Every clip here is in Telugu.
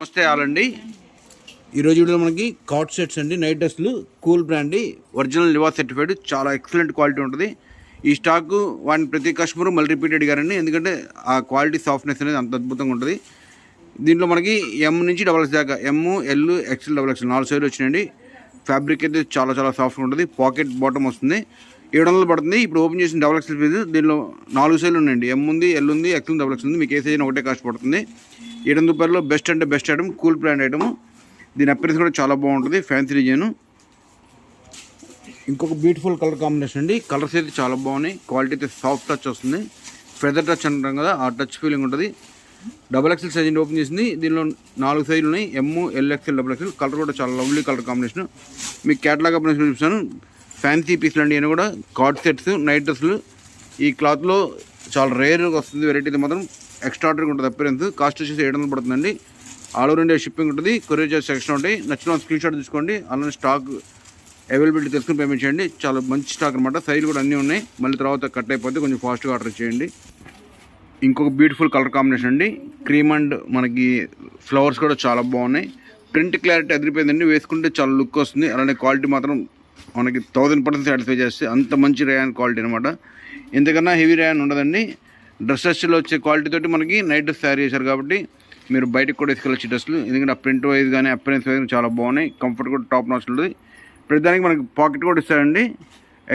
నమస్తే ఆలండి. ఈరోజు వీడియోలో మనకి కాట్ సెట్స్ అండి, నైట్ డ్రెస్లు cool brand original Liva certified, చాలా ఎక్సలెంట్ క్వాలిటీ ఉంటుంది. ఈ స్టాకు వాడిని ప్రతి కస్టమర్ మళ్ళీ రిపీట్ అడిగారండి, ఎందుకంటే ఆ క్వాలిటీ సాఫ్ట్నెస్ అనేది అంత అద్భుతంగా ఉంటుంది. దీంట్లో మనకి ఎం నుంచి డబల్ ఎక్స్ దాకా, ఎమ్, ఎల్, ఎక్స్ఎల్, డబల్ ఎక్స్ఎల్ 4 సైజులు వచ్చినాయండి. ఫ్యాబ్రిక్ అయితే చాలా చాలా సాఫ్ట్గా ఉంటుంది. పాకెట్ బాటమ్ వస్తుంది, 700 పడుతుంది. ఇప్పుడు ఓపెన్ చేసిన డబల్ ఎక్స్ఎల్ ఫీజు. దీనిలో 4 సైజులు ఉన్నాయండి, ఎమ్ ఉంది, ఎల్ ఉంది, ఎక్స్ఎల్, డబల్ ఎక్స్ఎల్ ఉంది. మీకు ఏ సైజు ఒకటే కాస్ట్ పడుతుంది. 700 రూపాయల్లో బెస్ట్ అంటే best item, cool brand item. దీని అపిరెన్స్ కూడా చాలా బాగుంటుంది, ఫ్యాన్సీ డిజైన్. ఇంకొక బ్యూటిఫుల్ కలర్ కాంబినేషన్ అండి. కలర్స్ అయితే చాలా బాగున్నాయి, క్వాలిటీ అయితే సాఫ్ట్ టచ్ వస్తుంది. ఫెదర్ టచ్ అంటాం కదా, ఆ టచ్ ఫీలింగ్ ఉంటుంది. డబల్ ఎక్స్ఎల్ సైజ్ ఓపెన్ చేసింది. దీనిలో 4 సైజులు ఉన్నాయి, M, L, XL, double XL. Colour కూడా చాలా లవ్లీ కలర్ కాంబినేషన్. మీకు క్యాటలాగ్ అపిరెన్స్ చూపిస్తాను. ఫ్యాన్సీ పీస్లు అండి, అని కూడా కార్డ్ సెట్స్, నైట్ డ్రెస్లు. ఈ క్లాత్లో చాలా రేర్గా వస్తుంది, వెరైటీ అయితే మాత్రం ఎక్స్ట్రాడనరీగా ఉంటుంది. అపిరెన్స్ కాస్ట్ వచ్చేసి 700 పడుతుందండి. ఆల్ ఓవర్ ఇండియా షిప్పింగ్ ఉంటుంది, కొరియర్ చార్జ్ ఎక్స్ట్రా ఉంటాయి. నచ్చిన స్క్రీన్ షాట్ తీసుకోండి, అలానే స్టాక్ అవైలబిలిటీ తెలుసుకుని పేమెంట్ చేయండి. చాలా మంచి స్టాక్ అనమాట. సైజులు కూడా అన్నీ ఉన్నాయి, మళ్ళీ తర్వాత కట్ అయిపోతే కొంచెం ఫాస్ట్గా ఆర్డర్ చేయండి. ఇంకొక బ్యూటిఫుల్ కలర్ కాంబినేషన్ అండి, క్రీమ్ అండ్ మనకి ఫ్లవర్స్ కూడా చాలా బాగున్నాయి. ప్రింట్ క్లారిటీ అదిరిపోయిందండి, వేసుకుంటే చాలా లుక్ వస్తుంది. అలానే క్వాలిటీ మాత్రం మనకి 1000% సాటిస్ఫై చేస్తే అంత మంచి రేయాన్ క్వాలిటీ అనమాట. ఎంతకన్నా హెవీ రేయాన్ ఉండదండి. డ్రెస్సెస్లో వచ్చే క్వాలిటీ తోటి మనకి నైట్ డ్రెస్ తయారు చేశారు కాబట్టి మీరు బయటకు కూడా వేసుకెళ్ళొచ్చు డ్రెస్సులు. ఎందుకంటే ఆ ప్రింట్ వైజ్ కానీ అపిరెన్స్ వైజ్ చాలా బాగున్నాయి. కంఫర్ట్ కూడా టాప్ నాచ్ ఉంటుంది. ప్రతిదానికి మనకి పాకెట్ కూడా ఇస్తారండి.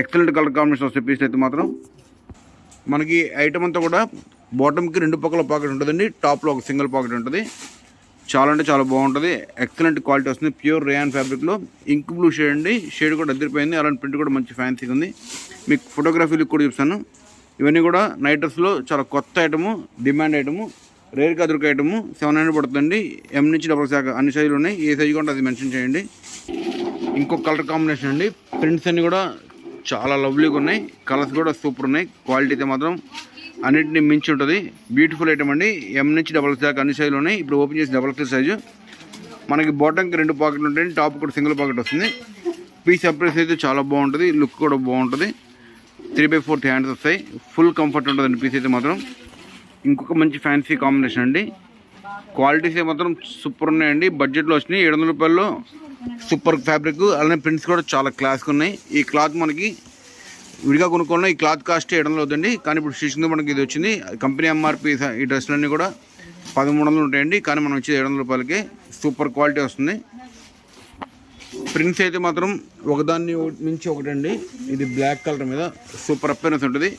ఎక్సలెంట్ కలర్ కాంబినేషన్ వస్తాయి పీస్లు అయితే మాత్రం. మనకి ఐటమ్ అంతా కూడా బాటమ్కి 2 పక్కల పాకెట్ ఉంటుందండి, టాప్లో ఒక సింగిల్ పాకెట్ ఉంటుంది. చాలా అంటే చాలా బాగుంటుంది, ఎక్సలెంట్ క్వాలిటీ వస్తుంది. ప్యూర్ రేయాన్ ఫ్యాబ్రిక్లో ఇంక్ బ్లూ షేడ్ అండి. షేడ్ కూడా అదిరిపోయింది, అలాంటి ప్రింట్ కూడా మంచి ఫ్యాన్సీగా ఉంది. మీకు ఫోటోగ్రఫీ లుక్ కూడా చూపిస్తాను. ఇవన్నీ కూడా నైట్ డ్రెస్లో చాలా కొత్త ఐటము, డిమాండ్ ఐటము, రేర్గా దొరికే ఐటము. 700 పడుతుందండి. ఎమ్ నుంచి డబల్ శాఖ అన్ని సైజులు ఉన్నాయి, ఏ సైజు కూడా అది మెన్షన్ చేయండి. ఇంకొక కలర్ కాంబినేషన్ అండి. ప్రింట్స్ అన్నీ కూడా చాలా లవ్లీగా ఉన్నాయి, కలర్స్ కూడా సూపర్ ఉన్నాయి. క్వాలిటీ అయితే మాత్రం అన్నింటినీ మించి ఉంటుంది. బ్యూటిఫుల్ ఐటమ్ అండి. ఎమ్ నుంచి డబల్ శాఖ అన్ని సైజులు ఉన్నాయి. ఇప్పుడు ఓపెన్ చేసి డబల్ ఎక్స్ఎల్ సైజు. మనకి బాటమ్కి 2 పాకెట్లు ఉంటాయి, టాప్ కూడా సింగిల్ పాకెట్ వస్తుంది. పీస్ అప్రెస్ అయితే చాలా బాగుంటుంది, లుక్ కూడా బాగుంటుంది. 3/4 హ్యాండ్స్ వస్తాయి, ఫుల్ కంఫర్ట్ ఉంటుందండి పీస్ అయితే మాత్రం. ఇంకొక మంచి ఫ్యాన్సీ కాంబినేషన్ అండి. క్వాలిటీస్ మాత్రం సూపర్ ఉన్నాయండి. బడ్జెట్లో వచ్చినాయి, 700 రూపాయల్లో సూపర్ ఫ్యాబ్రిక్. అలానే ప్రింట్స్ కూడా చాలా క్లాస్గా ఉన్నాయి. ఈ క్లాత్ మనకి విడిగా కొనుక్కున్న ఈ క్లాత్ కాస్ట్ 700 అవుతుంది. కానీ ఇప్పుడు స్టిచ్చింగ్ మనకి ఇది వచ్చింది. కంపెనీ ఎంఆర్పి ఈ డ్రెస్సులన్నీ కూడా 1300 ఉంటాయండి, కానీ మనం వచ్చేది 700 రూపాయలకి. సూపర్ క్వాలిటీ వస్తుంది. ప్రింట్స్ అయితే మాత్రం ఒకదాన్ని మించి ఒకటండి. ఇది బ్లాక్ కలర్ మీద సూపర్ అపిరెన్స్ ఉంటుంది.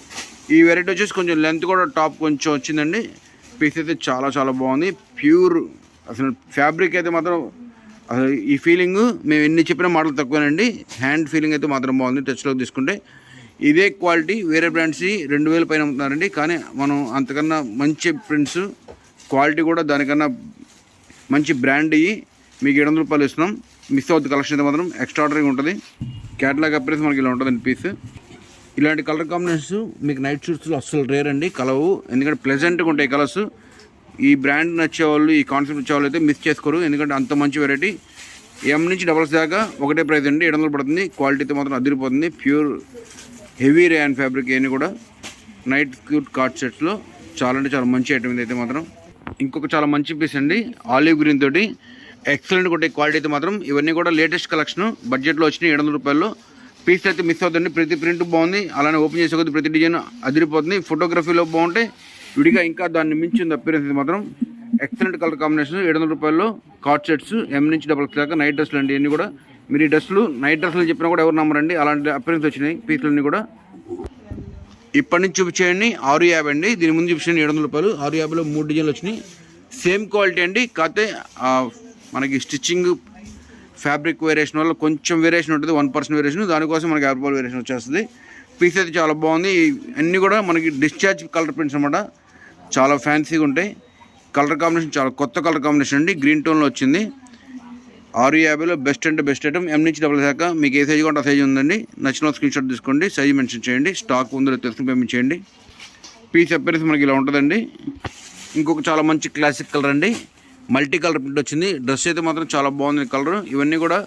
ఈ వెరైటీ వచ్చేసి కొంచెం లెంత్ కూడా టాప్ కొంచెం వచ్చిందండి. పీస్ అయితే చాలా చాలా బాగుంది. ప్యూర్ అసలు ఫ్యాబ్రిక్ అయితే మాత్రం అసలు ఈ ఫీలింగ్ మేము ఎన్ని చెప్పిన మాటలు తక్కువేనండి. హ్యాండ్ ఫీలింగ్ అయితే మాత్రం బాగుంది. టచ్లో తీసుకుంటే ఇదే క్వాలిటీ వేరే బ్రాండ్స్ 2000 పైన అమ్ముతున్నారండి, కానీ మనం అంతకన్నా మంచి ప్రింట్స్, క్వాలిటీ కూడా దానికన్నా మంచి బ్రాండ్ ఇవి మీకు 700 రూపాయలు ఇస్తున్నాం. మిస్ అవుతుంది. కలెక్షన్ అయితే మాత్రం ఎక్స్ట్రాడనరీగా ఉంటుంది. క్యాటలాగ్ అప్రెస్ మనకి ఇలా ఉంటుందండి పీస్. ఇలాంటి కలర్ కాంబినేషన్స్ మీకు నైట్ షూట్స్లో అస్సలు రేర్ అండి, కలవు. ఎందుకంటే ప్లెజెంట్గా ఉంటాయి కలర్స్. ఈ బ్రాండ్ నచ్చేవాళ్ళు, ఈ కాన్సెప్ట్ వచ్చేవాళ్ళు అయితే మిస్ చేసుకోరు, ఎందుకంటే అంత మంచి వెరైటీ. ఎమ్ నుంచి డబల్స్ దాకా ఒకటే ప్రైస్ అండి, 700 పడుతుంది. క్వాలిటీ అయితే మాత్రం అదిరిపోతుంది. ప్యూర్ హెవీ రేయాన్ ఫ్యాబ్రిక్ ఇవన్నీ కూడా నైట్ క్యూట్ కార్డ్ సెట్స్లో చాలా అంటే చాలా మంచి ఐటమ్ ఇది అయితే మాత్రం. ఇంకొక చాలా మంచి పీస్ అండి, ఆలివ్ గ్రీన్ తోటి ఎక్సలెంట్ కొట్టే క్వాలిటీ అయితే మాత్రం. ఇవన్నీ కూడా లేటెస్ట్ కలెక్షన్, బడ్జెట్లో వచ్చినాయి 700 రూపాయల్లో. పీస్ అయితే మిస్ అవుతుంది. ప్రతి ప్రింట్ బాగుంది, అలానే ఓపెన్ చేసే కొద్ది ప్రతి డిజైన్ అదిరిపోతుంది. ఫోటోగ్రఫీలో బాగుంటే విడిగా ఇంకా దాన్ని మించి ఉంది అపిరెన్స్ అయితే మాత్రం. ఎక్సలెంట్ కలర్ కాంబినేషన్, 700 రూపాయల్లో కార్డ్ సెట్స్, ఎమ్ నుంచి డబల్ దాకా నైట్ డ్రెస్లు అండి. ఇవన్నీ కూడా మీరు ఈ డ్రెస్సులు నైట్ డ్రెస్సులు చెప్పినా కూడా ఎవరు నమ్మరండి, అలాంటి అపిరెన్స్ వచ్చినాయి పీసులన్నీ కూడా. ఇప్పటి నుంచి చూపించేయండి 650 అండి. దీని ముందు చూపించండి 700 రూపాయలు. 650లో 3 డిజైన్లు వచ్చినాయి. సేమ్ క్వాలిటీ అండి, కాకపోతే మనకి స్టిచ్చింగ్ ఫ్యాబ్రిక్ వేరియేషన్ వల్ల కొంచెం వేరియేషన్ ఉంటుంది, 1% వేరియేషన్. దానికోసం మనకి 50 వేరియేషన్ వచ్చేస్తుంది. పీస్ అయితే చాలా బాగుంది. అన్నీ కూడా మనకి డిశ్చార్జ్ కలర్ ప్రింట్స్ అనమాట, చాలా ఫ్యాన్సీగా ఉంటాయి. కలర్ కాంబినేషన్ చాలా కొత్త కలర్ కాంబినేషన్ అండి, గ్రీన్ టోన్లో వచ్చింది. 650లో బెస్ట్ అంటే బెస్ట్ ఐటమ్. ఎమ్ నుంచి డబల్ శాఖ మీకు ఏ సైజు కొంటే ఆ సైజు ఉందండి. నచ్చిన స్క్రీన్ షాట్ తీసుకోండి, సైజు మెన్షన్ చేయండి, స్టాక్ ఉందో తెలుసుకుని పేమెంట్ చేయండి. పీస్ అపిరెన్స్ మనకి ఇలా ఉంటుందండి. ఇంకొక చాలా మంచి క్లాసిక్ కలర్ అండి, మల్టీ కలర్ ప్రింట్ వచ్చింది. డ్రెస్ అయితే మాత్రం చాలా బాగుంది కలర్. ఇవన్నీ కూడా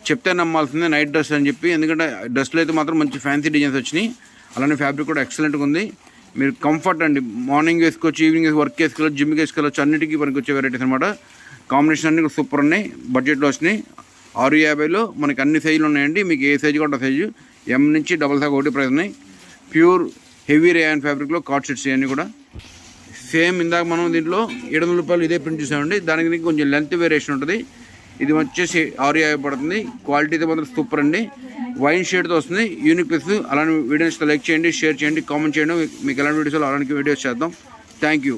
చెప్తే నమ్మాల్సిందే నైట్ డ్రెస్ అని చెప్పి, ఎందుకంటే డ్రెస్లో అయితే మాత్రం మంచి ఫ్యాన్సీ డిజైన్స్ వచ్చినాయి. అలానే ఫ్యాబ్రిక్ కూడా ఎక్సలెంట్గా ఉంది. మీరు కంఫర్ట్ అండి, మార్నింగ్ వేసుకోవచ్చు, ఈవినింగ్ వర్క్ వేసుకోవచ్చు, జిమ్కి వేసుకోవచ్చు, అన్నిటికీ పనికి వచ్చే వెరైటీస్ అనమాట. కాంబినేషన్ అన్నీ కూడా సూపర్ ఉన్నాయి, బడ్జెట్లో వచ్చినాయి. 650లో మనకి అన్ని సైజులు ఉన్నాయండి. మీకు ఏ సైజు కూడా సైజు ఎం నుంచి డబల్ సైజ్ ఒకటి ప్రైస్ ఉన్నాయి. ప్యూర్ హెవీ రేయాన్ ఫ్యాబ్రిక్లో కార్డ్ సెట్స్ ఇవన్నీ కూడా సేమ్. ఇందాక మనం దీంట్లో 700 రూపాయలు ఇదే ప్రింట్ చూసామండి. దానికి కొంచెం లెంత్ వేరియేషన్ ఉంటుంది. ఇది వచ్చేసి 650 పడుతుంది. క్వాలిటీ అయితే మాత్రం సూపర్ అండి. వైన్ షేడ్తో వస్తుంది, యూనిక్ పీస్. అలాంటి వీడియోస్ లైక్ చేయండి, షేర్ చేయండి, కామెంట్ చేయండి. మీకు ఎలాంటి వీడియోస్ అలాంటి వీడియోస్ చేద్దాం. Thank you.